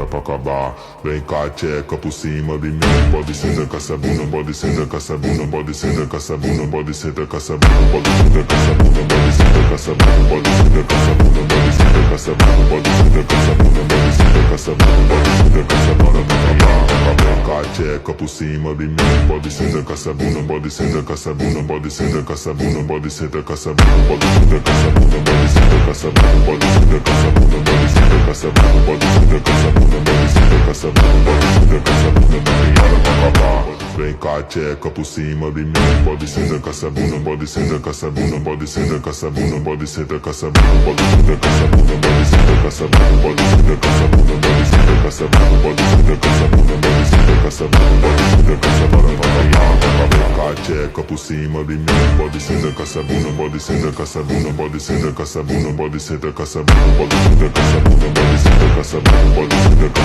hora pra acabar. Vem cá, tcheca por cima de mim. Pode sentar com essa bunda, pode sentar com essa bunda, pode sentar com essa bunda, pode sentar com essa bunda, pode sentar com essa bunda, pode sentar com essa bunda, pode sentar com essa bunda, pode sentar com essa bunda, pode sentar com essa bunda, pode sentar com essa bunda, pode sentar com essa bunda pra acabar. Vem cá, tcheca por cima de mim. Pode sentar com essa bunda, pode sentar com essa bunda, pode sentar com essa bunda, pode sentar com essa bunda, pode sentar com essa bunda, pode sentar com essa bunda, pode sentar com essa bunda, pode sentar com essa bunda, pode sentar com essa bunda, pode sentar com essa bunda, pode sentar com essa bunda, tem hora pra acabar. Vem cá, tcheca por cima de mim. Pode sentar com essa bunda, pode sentar com essa bunda, pode sentar com essa bunda, pode sentar com essa bunda, pode sentar com essa bunda, pode sentar com essa bunda, pode sentar com essa bunda, pode sentar com essa bunda, pode sentar com essa bunda, pode sentar com essa bunda, pode sentar com essa bunda pra acabar. Vem cá, tcheca por cima de mim. Pode sentar com essa bunda, pode sentar com essa bunda, pode sentar com essa bunda, pode sentar com essa bunda, pode sentar com essa bunda, pode sentar com essa bunda, pode sentar com essa